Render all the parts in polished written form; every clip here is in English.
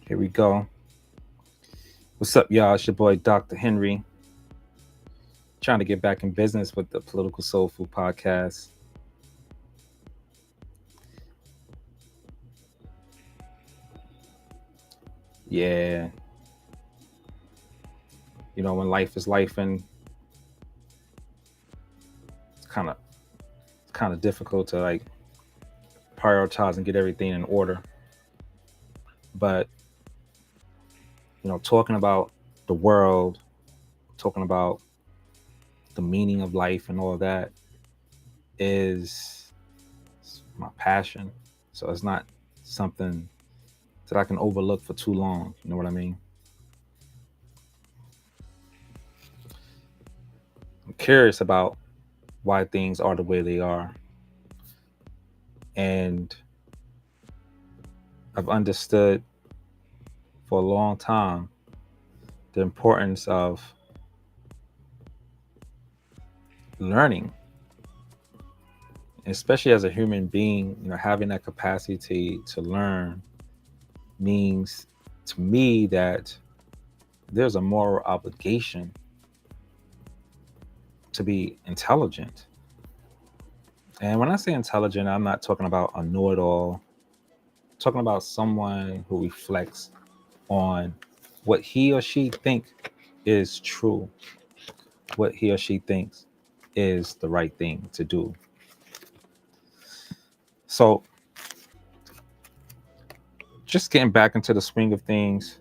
Here we go. What's up, y'all? It's your boy, Dr. Henry. Trying to get back in business with the Political Soul Food podcast. Yeah. When life is life, and it's kind of difficult to like prioritize and get everything in order. But talking about the world, talking about the meaning of life and all of that is my passion. So it's not something that I can overlook for too long. You know what I mean? I'm curious about why things are the way they are. And I've understood for a long time the importance of learning, especially as a human being. Having that capacity to learn means to me that there's a moral obligation to be intelligent. And when I say intelligent, I'm not talking about a know-it-all. I'm talking about someone who reflects on what he or she thinks is true, what he or she thinks is the right thing to do. So just getting back into the swing of things,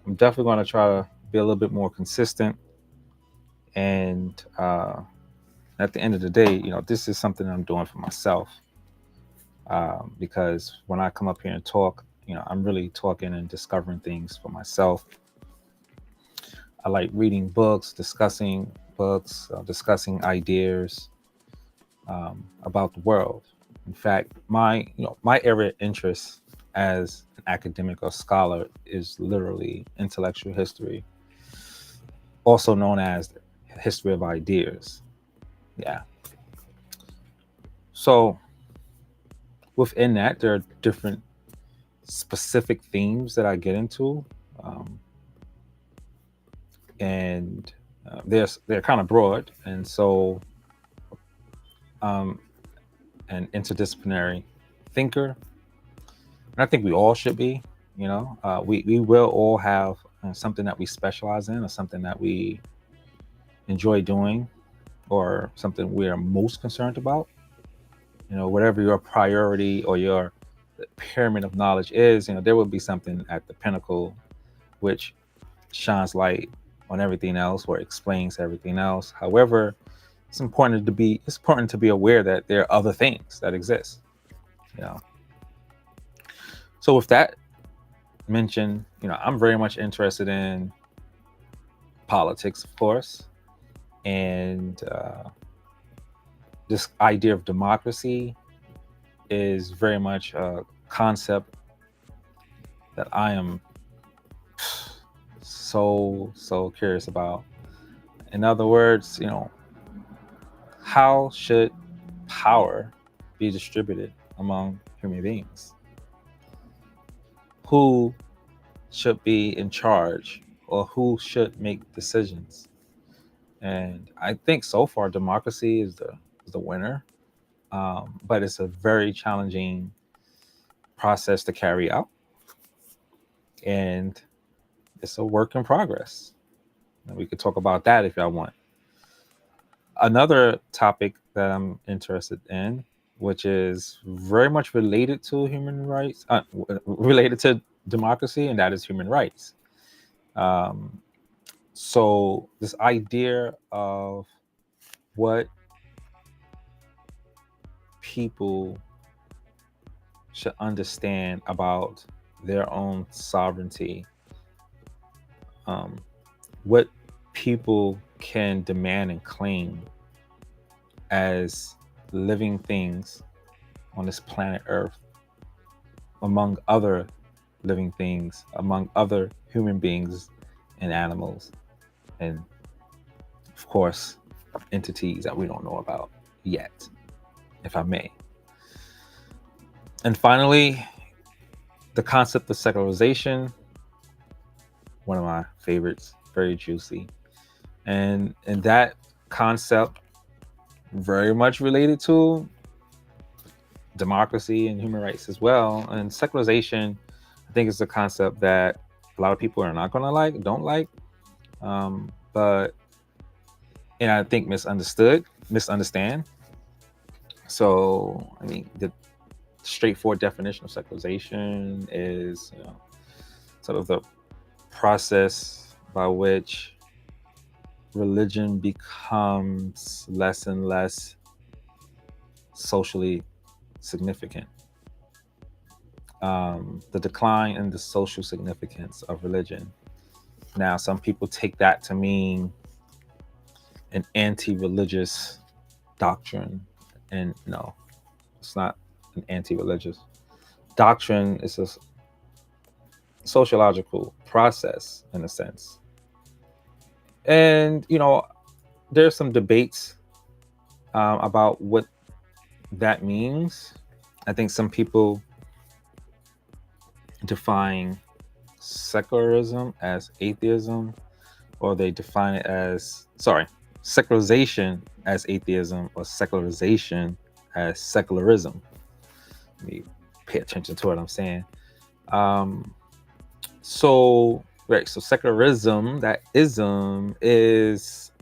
I'm definitely going to try to be a little bit more consistent. And at the end of the day, this is something I'm doing for myself. Because when I come up here and talk, I'm really talking and discovering things for myself. I like reading books, discussing ideas about the world. In fact, my area of interest as an academic or scholar is literally intellectual history, also known as the history of ideas. Yeah. So within that, there are different specific themes that I get into, and they're kind of broad, and so an interdisciplinary thinker, and I think we all should be. We will all have something that we specialize in, or something that we enjoy doing, or something we are most concerned about. Whatever your priority or your pyramid of knowledge is, there will be something at the pinnacle which shines light on everything else or explains everything else. However, it's important to be aware that there are other things that exist. So with that mentioned, I'm very much interested in politics, of course, and this idea of democracy is very much a concept that I am so curious about. In other words, how should power be distributed among human beings? Who should be in charge, or who should make decisions? And I think so far democracy is the winner, but it's a very challenging process to carry out, and it's a work in progress. And we could talk about that if y'all want. Another topic that I'm interested in, which is very much related to human rights, related to democracy, and that is human rights. So this idea of what people should understand about their own sovereignty, what people can demand and claim as living things on this planet Earth, among other living things, among other human beings and animals, and of course, entities that we don't know about yet, if I may. And finally, the concept of secularization, one of my favorites, very juicy. And that concept very much related to democracy and human rights as well. And secularization, I think, is a concept that a lot of people are not gonna don't like, but and I think misunderstand. So, I mean, the straightforward definition of secularization is, sort of the process by which religion becomes less and less socially significant. The decline in the social significance of religion. Now, some people take that to mean an anti-religious doctrine, and no, it's not an anti-religious doctrine. It's a sociological process in a sense. And there's some debates about what that means. I think some people define secularism as atheism, or they define it as, secularization as atheism, or secularization as secularism. Let me pay attention to what I'm saying. So secularism, that ism, is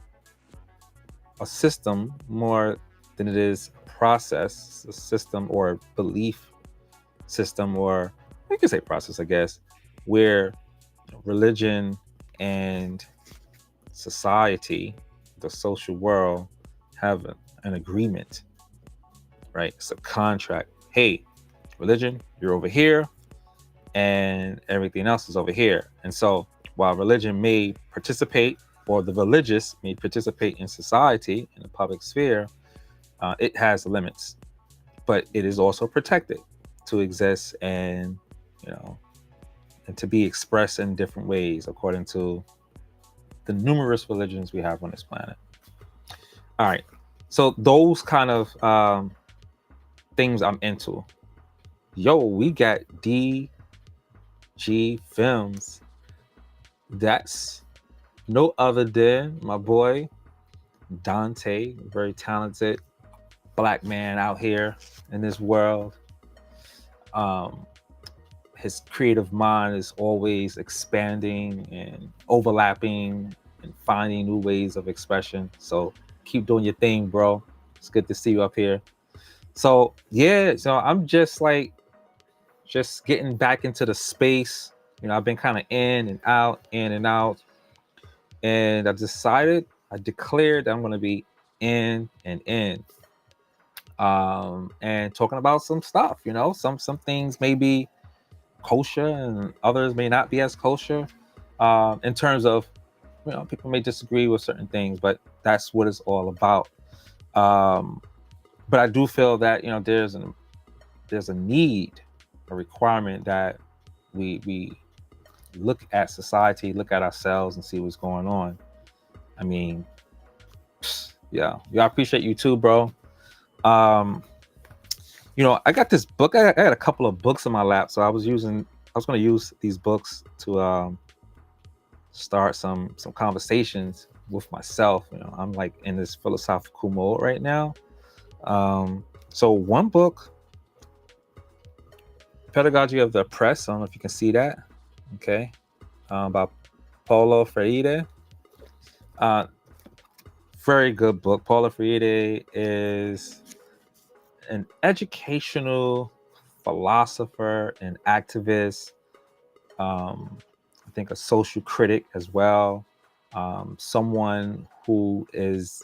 a system more than it is a process, a system or a belief system, or you can say process, I guess, where religion and society, the social world, have an agreement, right? It's a contract. Hey, religion, you're over here, and everything else is over here. And so while religion may participate, or the religious may participate in society, in the public sphere, it has limits, but it is also protected to exist and, and to be expressed in different ways according to the numerous religions we have on this planet. All right. So those kind of things I'm into. Yo, we got DG Films. That's no other than my boy Dante, very talented Black man out here in this world. His creative mind is always expanding and overlapping and finding new ways of expression. So keep doing your thing, bro. It's good to see you up here. So yeah, so I'm just getting back into the space. I've been kind of in and out. And I declared that I'm going to be in and in. And talking about some stuff, some things may be kosher and others may not be as kosher, in terms of, people may disagree with certain things, but that's what it's all about. But I do feel that, there's a need, a requirement that we look at society, look at ourselves, and see what's going on. I mean, yeah, I appreciate you too, bro. I got this book. I had a couple of books in my lap, so I was going to use these books to start some conversations with myself. I'm like in this philosophical mode right now. So one book, Pedagogy of the Oppressed. I don't know if you can see that. Okay, by Paulo Freire. Very good book. Paulo Freire is an educational philosopher and activist. I think a social critic as well. Someone who is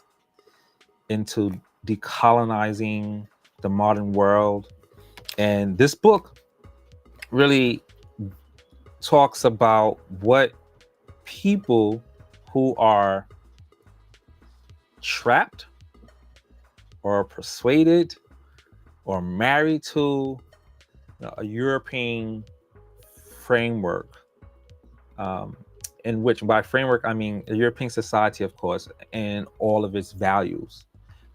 into decolonizing the modern world. And this book really talks about what people who are trapped or persuaded or married to a European framework, in which, by framework, I mean a European society, of course, and all of its values.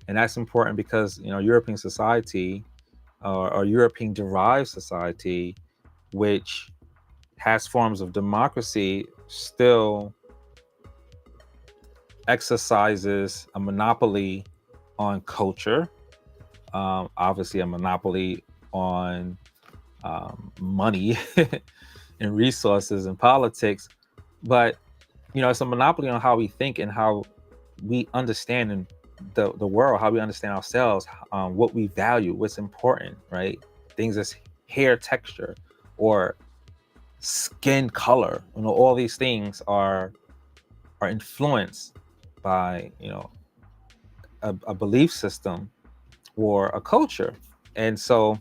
And that's important because, European society, or European derived society, which past forms of democracy still exercises a monopoly on culture, obviously a monopoly on money and resources and politics, but it's a monopoly on how we think and how we understand the world, how we understand ourselves, what we value, what's important, right? Things as hair texture or skin color, all these things are influenced by a belief system or a culture. And so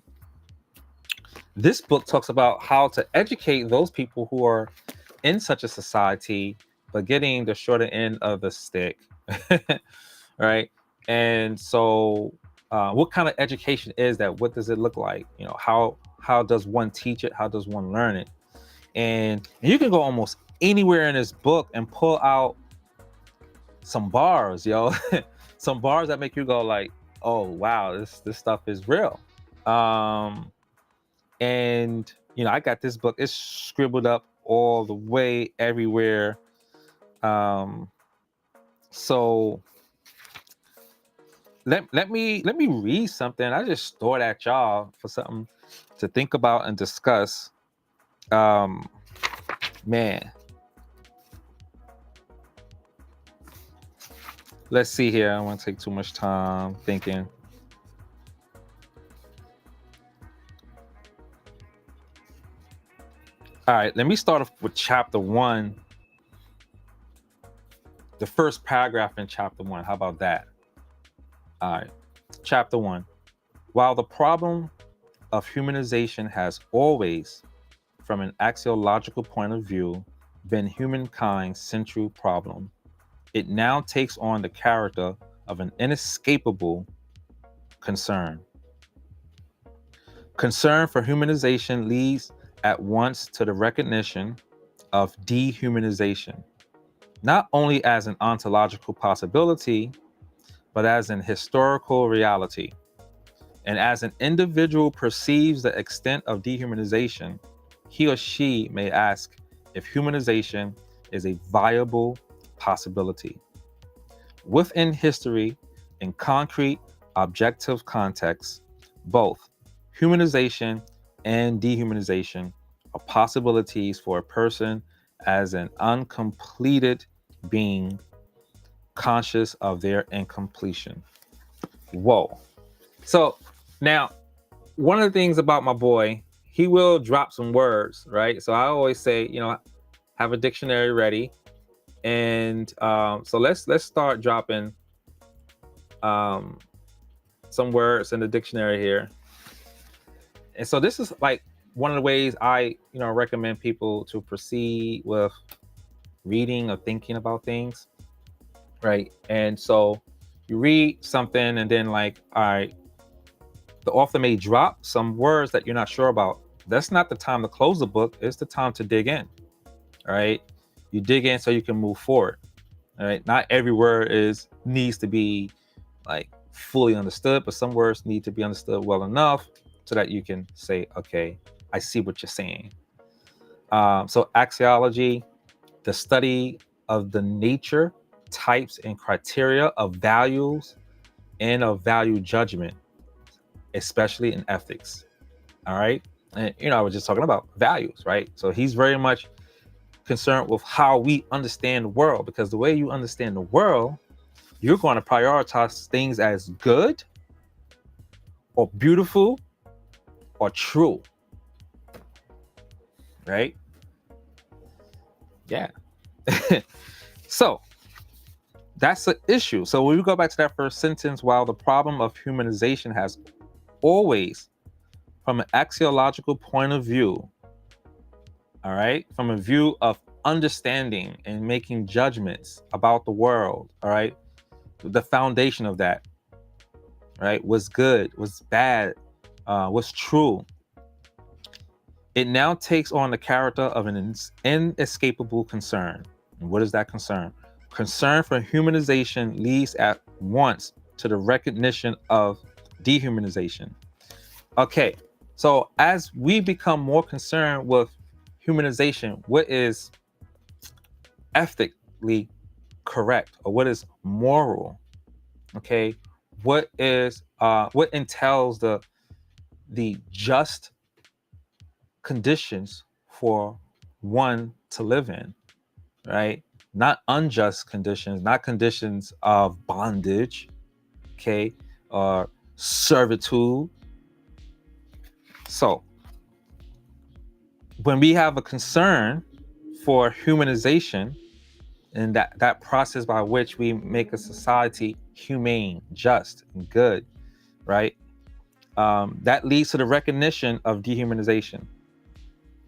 this book talks about how to educate those people who are in such a society but getting the shorter end of the stick. Right? And so what kind of education is that? What does it look like? How does one teach it? How does one learn it? And you can go almost anywhere in this book and pull out some bars, some bars that make you go like, oh wow, this stuff is real. And I got this book, it's scribbled up all the way everywhere. So let me read something. I just thought at y'all for something to think about and discuss. Man, let's see here. I don't want to take too much time thinking. All right, let me start off with chapter 1. The first paragraph in chapter 1. How about that? All right, chapter 1. While the problem of humanization has always, from an axiological point of view, been humankind's central problem, it now takes on the character of an inescapable concern. Concern for humanization leads at once to the recognition of dehumanization, not only as an ontological possibility, but as an historical reality. And as an individual perceives the extent of dehumanization, he or she may ask if humanization is a viable possibility. Within history, in concrete, objective contexts, both humanization and dehumanization are possibilities for a person as an uncompleted being conscious of their incompletion. Whoa. So now, one of the things about my boy, he will drop some words, right? So I always say, have a dictionary ready. And so let's start dropping some words in the dictionary here. And so this is like one of the ways I, recommend people to proceed with reading or thinking about things, right? And so you read something and then like, all right, the author may drop some words that you're not sure about. That's not the time to close the book. It's the time to dig in, all right? You dig in so you can move forward, all right? Not every word needs to be like fully understood, but some words need to be understood well enough so that you can say, okay, I see what you're saying. So axiology, the study of the nature, types, and criteria of values and of value judgment, especially in ethics. All right. And, I was just talking about values, right? So he's very much concerned with how we understand the world, because the way you understand the world, you're going to prioritize things as good or beautiful or true, right? Yeah. So that's the issue. So when we go back to that first sentence, while the problem of humanization has always, from an axiological point of view, all right, from a view of understanding and making judgments about the world, all right, the foundation of that, right, what's good, what's bad, what's true, it now takes on the character of an inescapable concern. And what is that concern? Concern for humanization leads at once to the recognition of dehumanization. Okay, so as we become more concerned with humanization, what is ethically correct, or what is moral, okay? What entails the just conditions for one to live in, right? Not unjust conditions, not conditions of bondage, okay, or servitude. So when we have a concern for humanization and that process by which we make a society humane, just, and good, right? That leads to the recognition of dehumanization,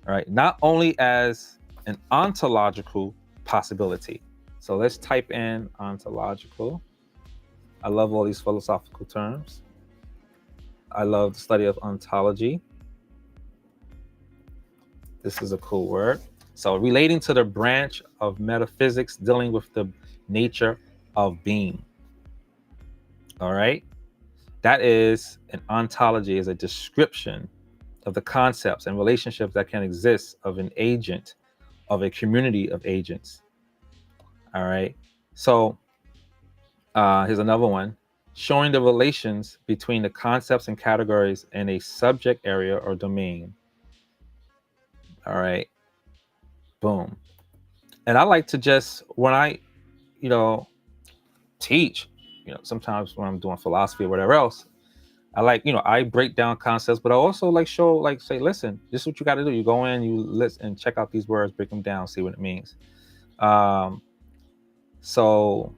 right? Not only as an ontological possibility. So let's type in ontological. I love all these philosophical terms. I love the study of ontology. This is a cool word. So relating to the branch of metaphysics dealing with the nature of being. All right. That is an ontology, is a description of the concepts and relationships that can exist of an agent, of a community of agents. All right. So here's another one. Showing the relations between the concepts and categories in a subject area or domain. All right. Boom. And I like to just, when I, teach, sometimes when I'm doing philosophy or whatever else, I like, I break down concepts, but I also like show, like say, listen, this is what you got to do. You go in, you listen and check out these words, break them down, see what it means. So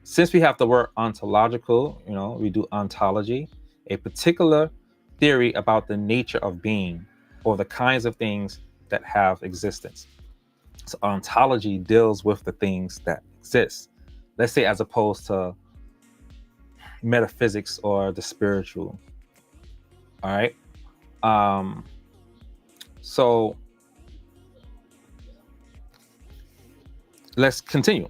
since we have the word ontological, we do ontology, a particular theory about the nature of being or the kinds of things that have existence. So ontology deals with the things that exist. Let's say as opposed to metaphysics or the spiritual. All right. So let's continue.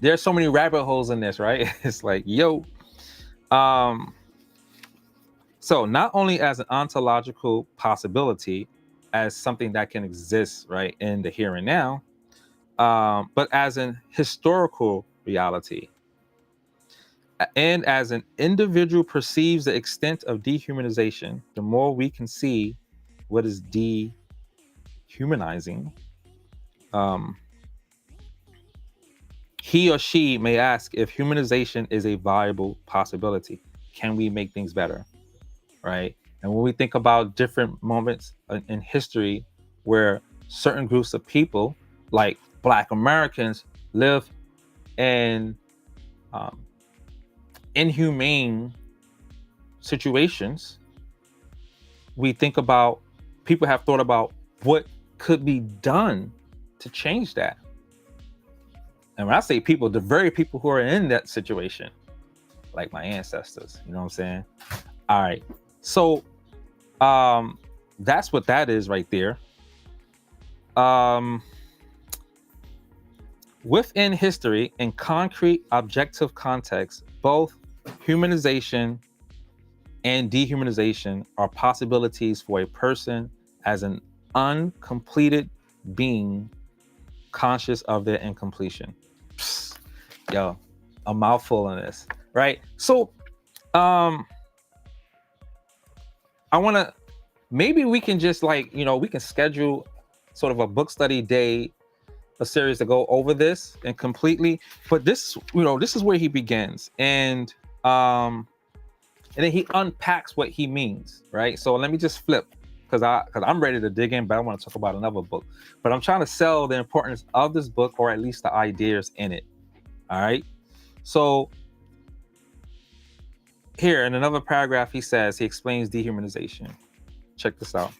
There's so many rabbit holes in this, right? It's like, yo. So not only as an ontological possibility, as something that can exist, right, in the here and now, but as an historical reality. And as an individual perceives the extent of dehumanization, the more we can see what is dehumanizing, he or she may ask if humanization is a viable possibility. Can we make things better, right? And when we think about different moments in history where certain groups of people, like Black Americans, live in inhumane situations, we think about, people have thought about what could be done to change that. And when I say people, the very people who are in that situation, like my ancestors, you know what I'm saying? All right. So that's what that is right there. Within history, in concrete objective context, both humanization and dehumanization are possibilities for a person as an uncompleted being conscious of their incompletion. Psst, yo, a mouthful in this, right? So I want to, maybe we can just like, we can schedule sort of a book study day, a series to go over this and completely, but this, this is where he begins. And then he unpacks what he means, right? So let me just flip, because I'm ready to dig in, but I want to talk about another book. But I'm trying to sell the importance of this book, or at least the ideas in it. All right. So here in another paragraph, he explains dehumanization. Check this out.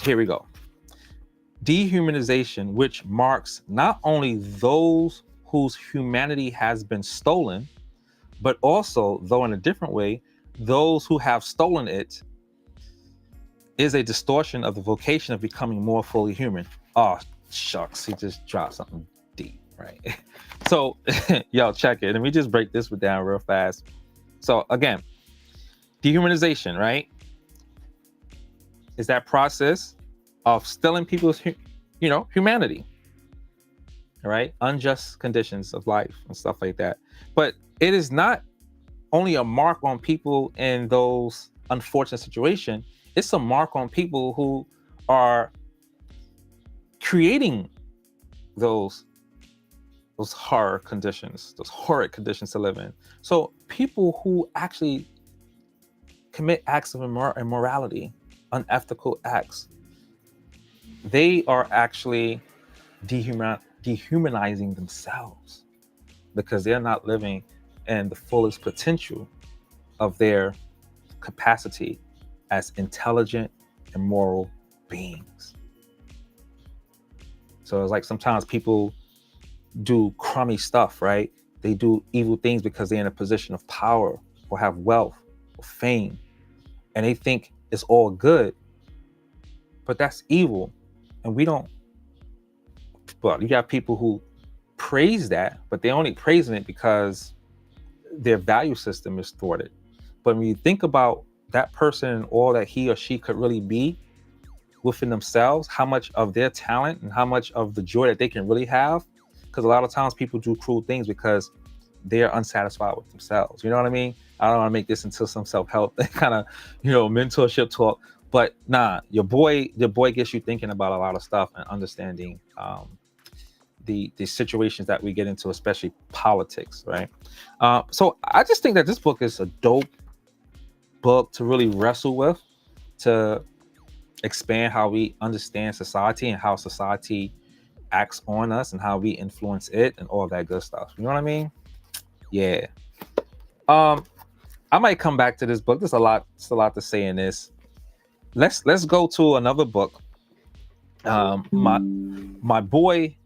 Here we go. Dehumanization, which marks not only those whose humanity has been stolen, but also, though in a different way, those who have stolen it, is a distortion of the vocation of becoming more fully human. Oh, shucks, he just dropped something deep, right? So, yo, check it. Let me just break this down real fast. So again, Dehumanization, right, is that process of stealing people's, humanity, right? Unjust conditions of life and stuff like that. But it is not only a mark on people in those unfortunate situations. It's a mark on people who are creating those horror conditions, those horrid conditions to live in. So people who actually commit acts of immorality, unethical acts, they are actually dehumanizing themselves because they're not living in the fullest potential of their capacity as intelligent and moral beings. So it's like sometimes people do crummy stuff, right? They do evil things because they're in a position of power or have wealth or fame, and they think it's all good, but that's evil. And we don't, well, you got people who praise that, but they're only praising it because their value system is thwarted. But when you think about that person and all that he or she could really be within themselves, how much of their talent and how much of the joy that they can really have, because a lot of times people do cruel things because they're unsatisfied with themselves. You know what I mean? I don't want to make this into some self-help kind of, mentorship talk, but nah, your boy gets you thinking about a lot of stuff and understanding the situations that we get into, especially politics, right? So I just think that this book is a dope book to really wrestle with, to expand how we understand society and how society acts on us and how we influence it and all that good stuff. You know what I mean? Yeah. I might come back to this book. There's a lot to say in this. Let's go to another book. My boy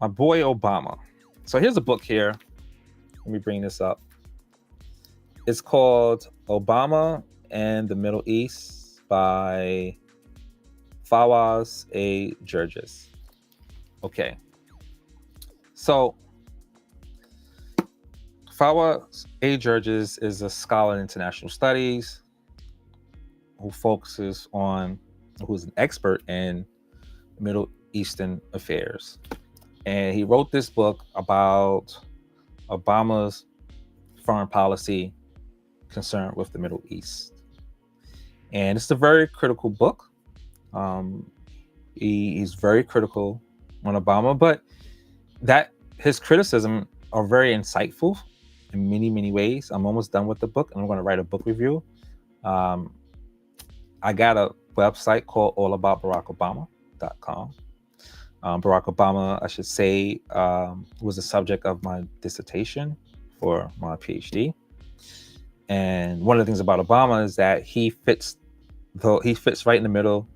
Obama. So here's a book here. Let me bring this up. It's called Obama and the Middle East by Fawaz A. Jurgis. Okay. So Fawaz A. Jurgis is a scholar in international studies who's an expert in Middle Eastern affairs. And he wrote this book about Obama's foreign policy concerned with the Middle East. And it's a very critical book. He's very critical on Obama, but that his criticism are very insightful in many, many ways. I'm almost done with the book and I'm going to write a book review. I got a website called allaboutbarackobama.com. Barack Obama, I should say, was the subject of my dissertation for my PhD. And one of the things about Obama is that he sits right in the middle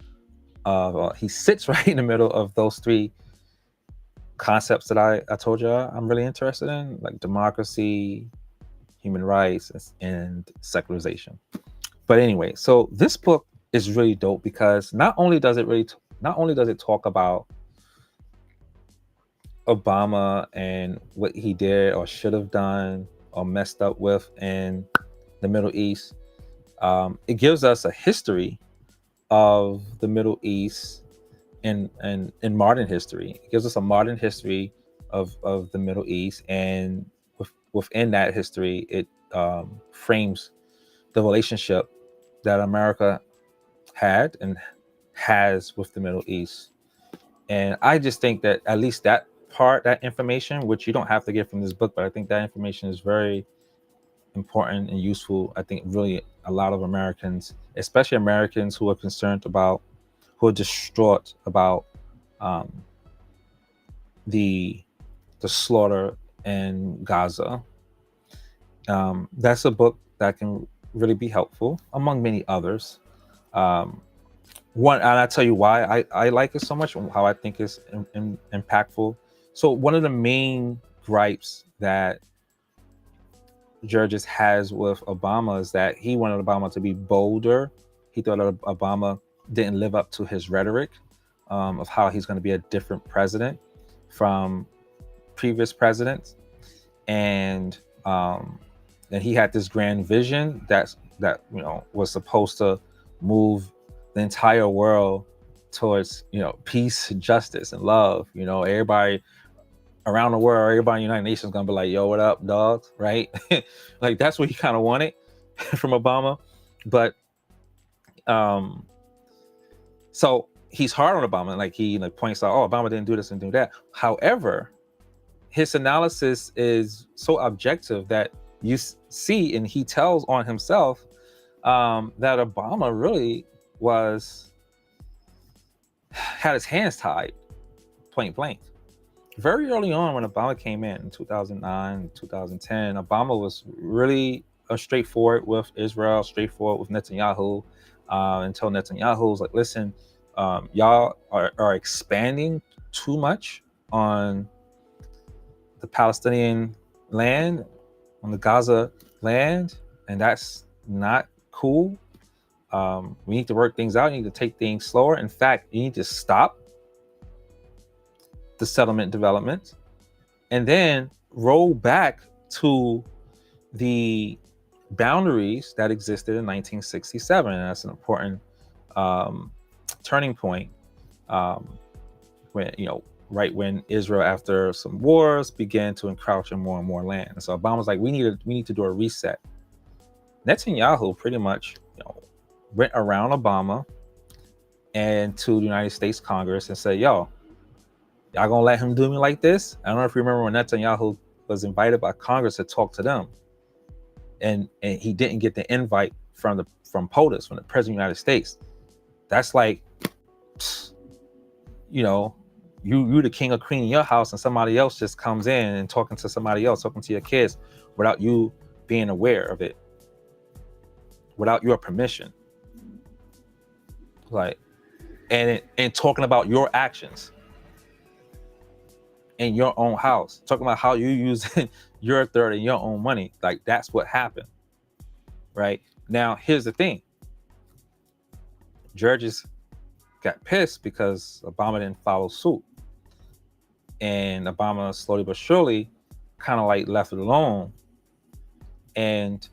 of those three concepts that I told you I'm really interested in, like democracy, human rights, and secularization. But anyway, so this book is really dope because not only does it talk about Obama and what he did or should have done or messed up with in the Middle East, it gives us a history of the Middle East in modern history. It gives us a modern history of the Middle East, and within that history, it frames the relationship that America had and has with the Middle East. And I just think that at least that information, which you don't have to get from this book, but I think that information is very important and useful. I think really a lot of Americans, especially Americans who are distraught about the slaughter in Gaza. That's a book that can really be helpful, among many others. And I'll tell you why I like it so much, how I think it's impactful. So one of the main gripes that Jurgis has with Obama is that he wanted Obama to be bolder. He thought that Obama didn't live up to his rhetoric of how he's going to be a different president from previous presidents. And and he had this grand vision that was supposed to move the entire world towards peace, justice, and love. Everybody around the world, everybody in the United Nations gonna be like, yo, what up, dogs, right? Like that's what he kind of wanted from Obama. But so he's hard on Obama, like he points out, oh, Obama didn't do this and do that. However, his analysis is so objective that you see, and he tells on himself that Obama really had his hands tied, point blank. Very early on, when Obama came in 2009, 2010, Obama was really straightforward with Israel, straightforward with Netanyahu, until Netanyahu was like, listen, y'all are expanding too much on the Palestinian land, on the Gaza land, and that's not cool. We need to work things out. You need to take things slower. In fact, you need to stop the settlement development and then roll back to the boundaries that existed in 1967. And that's an important turning point, when Israel, after some wars, began to encroach on more and more land. And so Obama's like, we need to do a reset. Netanyahu pretty much went around Obama and to the United States Congress and said, yo, y'all gonna let him do me like this? I don't know if you remember when Netanyahu was invited by Congress to talk to them, and he didn't get the invite from POTUS, from the President of the United States. That's like, you the king or queen in your house, and somebody else just comes in and talking to somebody else, talking to your kids without you being aware of it, without your permission. Like, and talking about your actions in your own house, talking about how you use your third and your own money. Like, that's what happened. Right now, here's the thing. Judges got pissed because Obama didn't follow suit, and Obama slowly but surely kind of like left it alone. And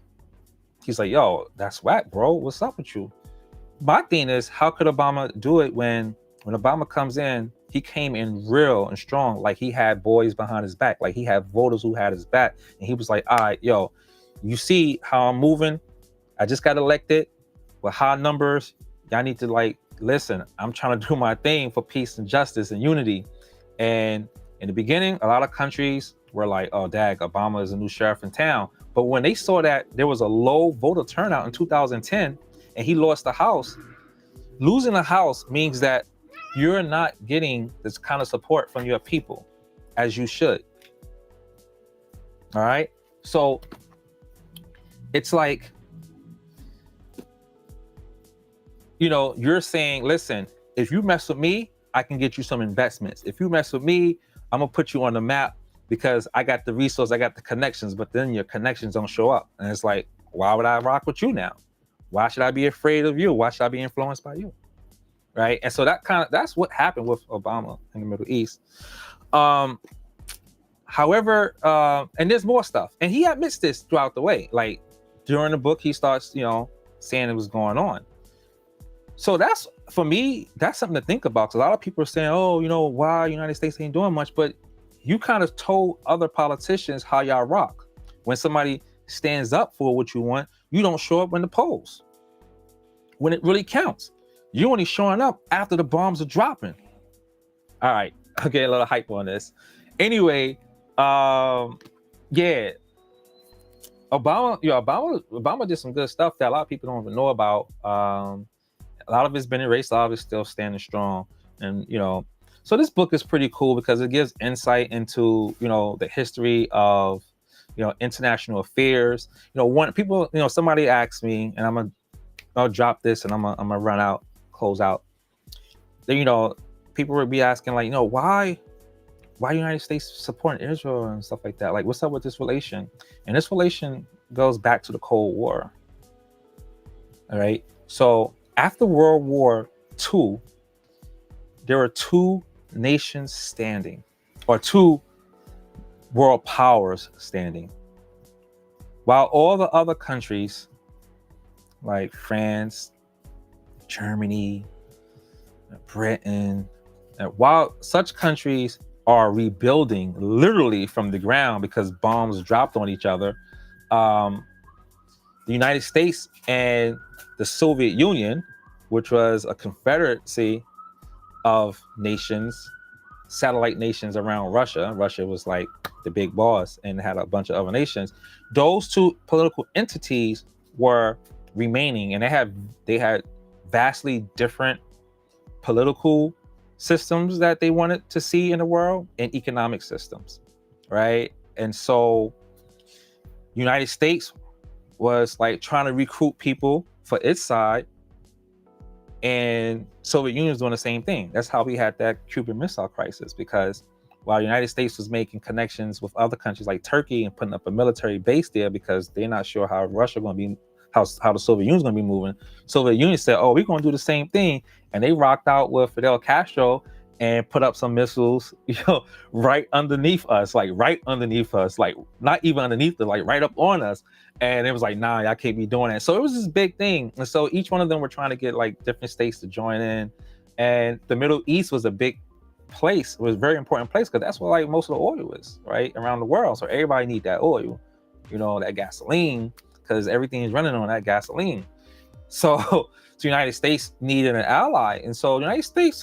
he's like, yo, that's whack, bro. What's up with you? My thing is, how could Obama do it when Obama comes in, he came in real and strong, like he had boys behind his back, like he had voters who had his back. And he was like, all right, yo, you see how I'm moving? I just got elected with high numbers. Y'all need to listen, I'm trying to do my thing for peace and justice and unity. And in the beginning, a lot of countries were like, oh, dag, Obama is a new sheriff in town. But when they saw that there was a low voter turnout in 2010 and he lost the House, losing the House means that you're not getting this kind of support from your people as you should. All right. So it's like, you're saying, listen, if you mess with me, I can get you some investments. If you mess with me, I'm gonna put you on the map because I got the resource, I got the connections, but then your connections don't show up. And it's like, why would I rock with you now? Why should I be afraid of you? Why should I be influenced by you? Right. And so that's what happened with Obama in the Middle East. However, and there's more stuff, and he admits this throughout the way. Like during the book, he starts, saying it was going on. So that's, for me, that's something to think about. 'Cause a lot of people are saying, oh, why the United States ain't doing much, but you kind of told other politicians how y'all rock. When somebody stands up for what you want, you don't show up in the polls when it really counts. You're only showing up after the bombs are dropping. All right, I'll get a little hype on this. Anyway, Obama did some good stuff that a lot of people don't even know about. A lot of it's been erased, a lot of it's still standing strong. And, so this book is pretty cool because it gives insight into, the history of, international affairs. Somebody asked me, and I'll drop this and I'm gonna close out. Then, people would be asking like, why the United States supporting Israel and stuff like that? Like, what's up with this relation? And this relation goes back to the Cold War. All right. So after World War II, there were two nations standing, or two world powers standing. while all the other countries like France, Germany, Britain, while such countries are rebuilding literally from the ground because bombs dropped on each other, um, the United States and the Soviet Union, which was a confederacy of nations, satellite nations around Russia. Russia was like the big boss and had a bunch of other nations. Those two political entities were remaining, and they had vastly different political systems that they wanted to see in the world and economic systems, right? And so United States was like trying to recruit people for its side, and Soviet Union was doing the same thing. That's how we had that Cuban Missile Crisis, because while the United States was making connections with other countries like Turkey and putting up a military base there because they're not sure how Russia going to be, how the Soviet Union's going to be moving. Soviet Union said, "Oh, we're going to do the same thing," and they rocked out with Fidel Castro and put up some missiles, right underneath us, like not even underneath us, like right up on us. And it was like, nah, y'all can't be doing that. So it was this big thing. And so each one of them were trying to get like different states to join in. And the Middle East was a big place. It was a very important place because that's where like most of the oil is, right? Around the world. So everybody need that oil, that gasoline, because everything is running on that gasoline. So the United States needed an ally. And so the United States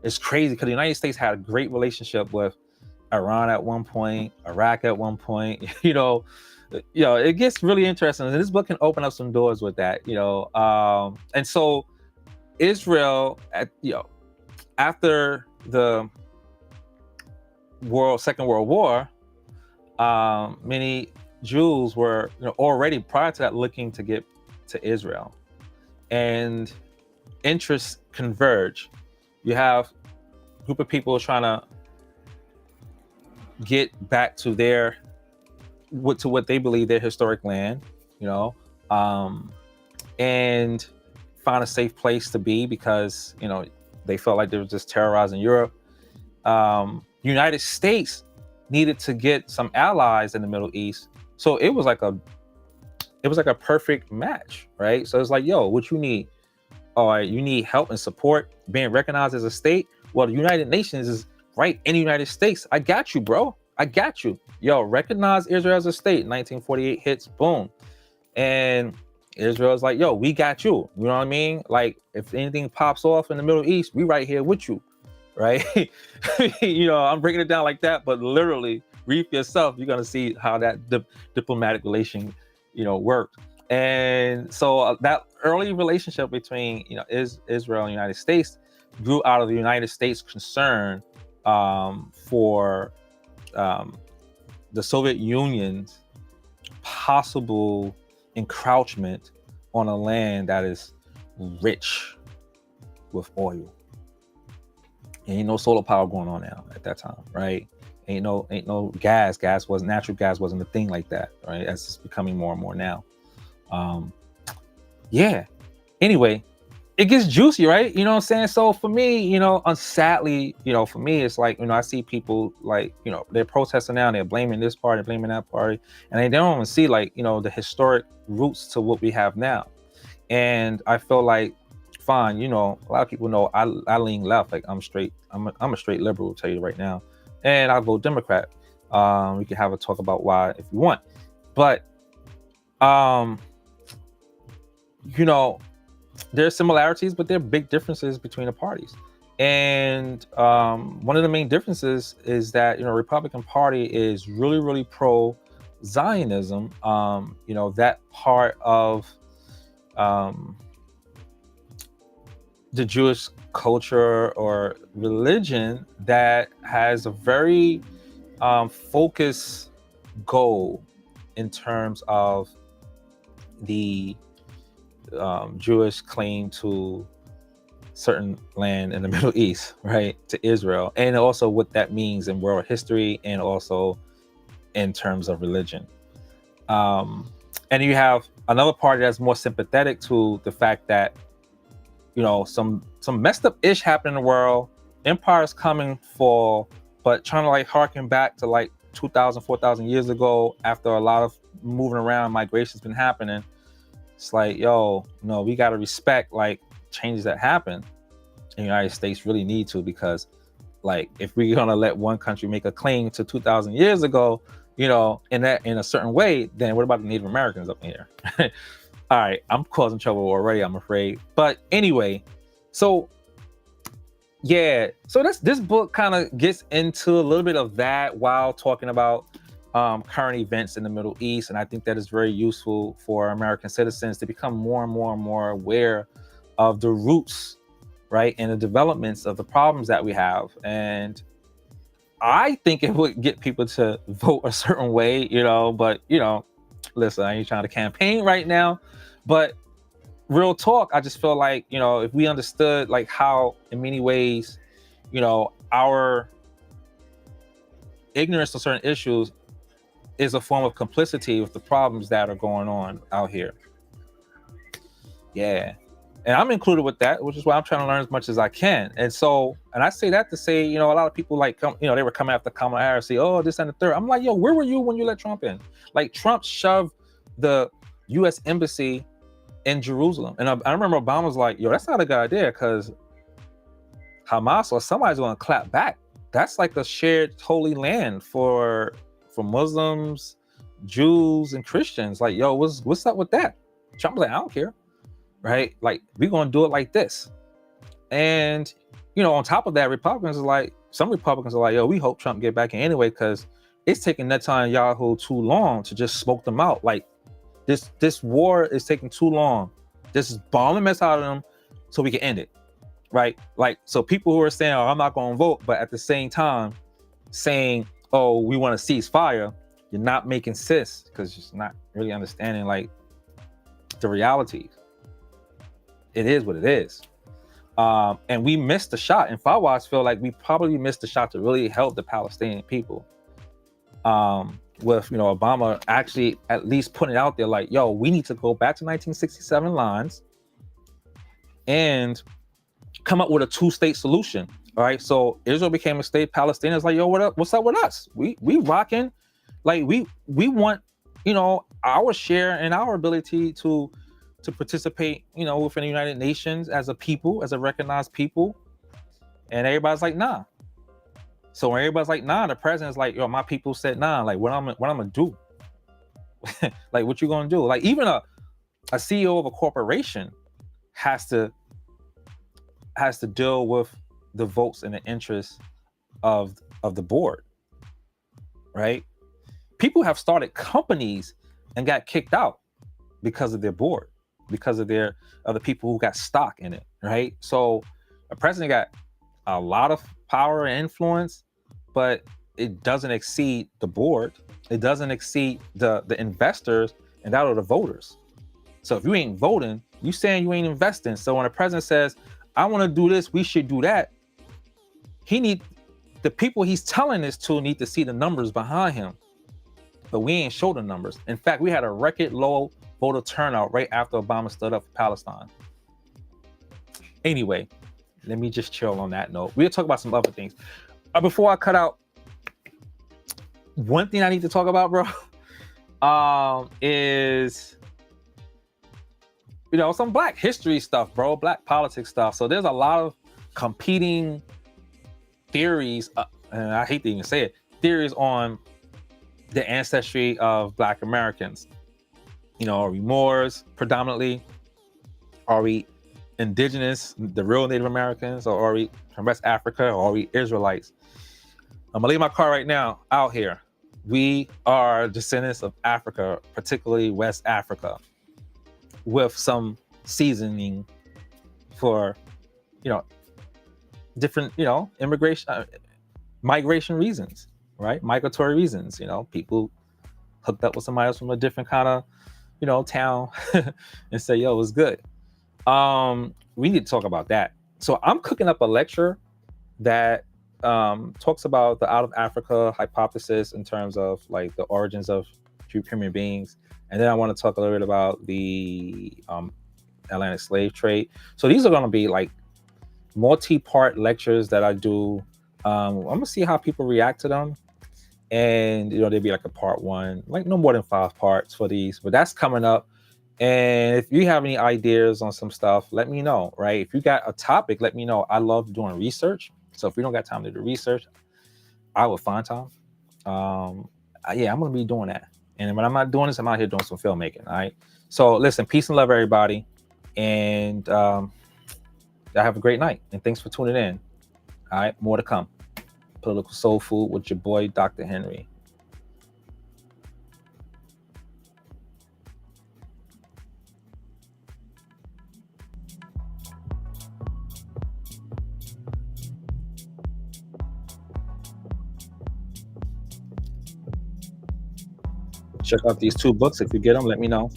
it's crazy because the United States had a great relationship with Iran at one point, Iraq at one point, it gets really interesting. And this book can open up some doors with that, and so Israel, after the Second World War, many Jews were already prior to that looking to get to Israel, and interests converge. You have a group of people trying to get back to what they believe their historic land, and find a safe place to be because they felt like they were just terrorizing Europe. United States needed to get some allies in the Middle East, so it was like a perfect match, right? So it's like, yo, what you need? All right, you need help and support being recognized as a state. Well, the United Nations is right in the United States. I got you, bro. I got you. Yo, recognize Israel as a state. 1948 hits, boom. And Israel's like, yo, we got you. You know what I mean? Like, if anything pops off in the Middle East, we right here with you, right? I'm breaking it down like that, but literally, read for yourself. You're gonna see how that diplomatic relation, worked. And so that early relationship between Israel and the United States grew out of the United States' concern for the Soviet Union's possible encroachment on a land that is rich with oil. Ain't no solar power going on now at that time, right? Ain't no gas. Natural gas wasn't a thing like that, right? As it's becoming more and more now. Anyway, it gets juicy, right? You know what I'm saying? So for me, sadly, for me, it's like, I see people like, they're protesting now and they're blaming this party, blaming that party. And they don't even see like, the historic roots to what we have now. And I feel like, fine, a lot of people know I lean left. Like I'm a straight liberal, I'll tell you right now. And I vote Democrat. We can have a talk about why if you want. But, there are similarities, but there are big differences between the parties. And one of the main differences is that, Republican Party is really, really pro-Zionism. That part of the Jewish culture or religion that has a very focused goal in terms of the Jewish claim to certain land in the Middle East, right, to Israel, and also what that means in world history and also in terms of religion. And you have another party that's more sympathetic to the fact that, some messed up ish happened in the world, empires come and fall, but trying to like harken back to like 2,000, 4,000 years ago, after a lot of moving around, migration's been happening. It's like, yo, no, we got to respect like changes that happen. And the United States really need to, because like if we're gonna let one country make a claim to 2,000 years ago, in a certain way, then what about the Native Americans up here? All right, I'm causing trouble already, I'm afraid. But anyway, so yeah, so this book kind of gets into a little bit of that while talking about current events in the Middle East, and I think that is very useful for American citizens to become more and more and more aware of the roots, right, and the developments of the problems that we have. And I think it would get people to vote a certain way, but listen, I ain't trying to campaign right now, but real talk, I just feel like, if we understood like how in many ways, our ignorance of certain issues is a form of complicity with the problems that are going on out here. Yeah. And I'm included with that, which is why I'm trying to learn as much as I can. And I say that to say, a lot of people like they were coming after Kamala Harris, say, oh, this and the third. I'm like, yo, where were you when you let Trump in? Like, Trump shoved the U.S. embassy in Jerusalem. And I remember Obama was like, yo, that's not a good idea, because Hamas or somebody's going to clap back. That's like a shared holy land for Muslims, Jews, and Christians. Like, yo, what's up with that? Trump was like, I don't care. Right? Like, we're going to do it like this. And, on top of that, some Republicans are like, yo, we hope Trump get back in anyway, because it's taking Netanyahu too long to just smoke them out. Like, this war is taking too long. Just bomb the mess out of them so we can end it. Right? Like, so people who are saying, oh, I'm not going to vote, but at the same time saying, oh, we want to cease fire, you're not making sense, because you're not really understanding like the realities. It is what it is. And we missed the shot. And Fawaz feel like we probably missed the shot to really help the Palestinian people. With, Obama actually at least putting it out there like, yo, we need to go back to 1967 lines and come up with a two-state solution. All right. So Israel became a state. Palestinians like, yo, what's up with us? We rocking. Like, we want, our share and our ability to participate, within the United Nations as a people, as a recognized people. And everybody's like, nah. So when everybody's like, nah, the president's like, yo, my people said nah. Like, what I'm gonna do? Like, what you gonna do? Like, even a CEO of a corporation has to deal with the votes and the interests of the board, right? People have started companies and got kicked out because of their board, because of the people who got stock in it, right? So a president got a lot of power and influence, but it doesn't exceed the board. It doesn't exceed the investors, and that are the voters. So if you ain't voting, you saying you ain't investing. So when a president says, I want to do this, we should do that, the people he's telling this to need to see the numbers behind him. But we ain't show the numbers. In fact, we had a record low voter turnout right after Obama stood up for Palestine. Anyway, let me just chill on that note. We'll talk about some other things. Before I cut out, one thing I need to talk about, bro, is, some Black history stuff, bro, Black politics stuff. So there's a lot of competing theories, and I hate to even say it, theories on the ancestry of Black Americans. Are we Moors predominantly? Are we indigenous, the real Native Americans, or are we from West Africa, or are we Israelites? I'm gonna leave my car right now out here. We are descendants of Africa, particularly West Africa, with some seasoning for, different, immigration, migration reasons, right? Migratory reasons, people hooked up with somebody else from a different kind of, town and say, yo, it's good. We need to talk about that. So I'm cooking up a lecture that talks about the out of Africa hypothesis in terms of like the origins of human beings. And then I want to talk a little bit about the Atlantic slave trade. So these are going to be like multi-part lectures that I do. I'm going to see how people react to them. and there'd be like a part one, like no more than 5 parts for these, but that's coming up. And if you have any ideas on some stuff, let me know, right? If you got a topic, let me know. I love doing research. So if we don't got time to do research, I will find time. Yeah, I'm gonna be doing that. And when I'm not doing this, I'm out here doing some filmmaking. All right. So listen, peace and love, everybody. And y'all have a great night. And thanks for tuning in. All right, more to come. Political Soul Food with your boy, Dr. Henry. Check out these 2 books. If you get them, let me know.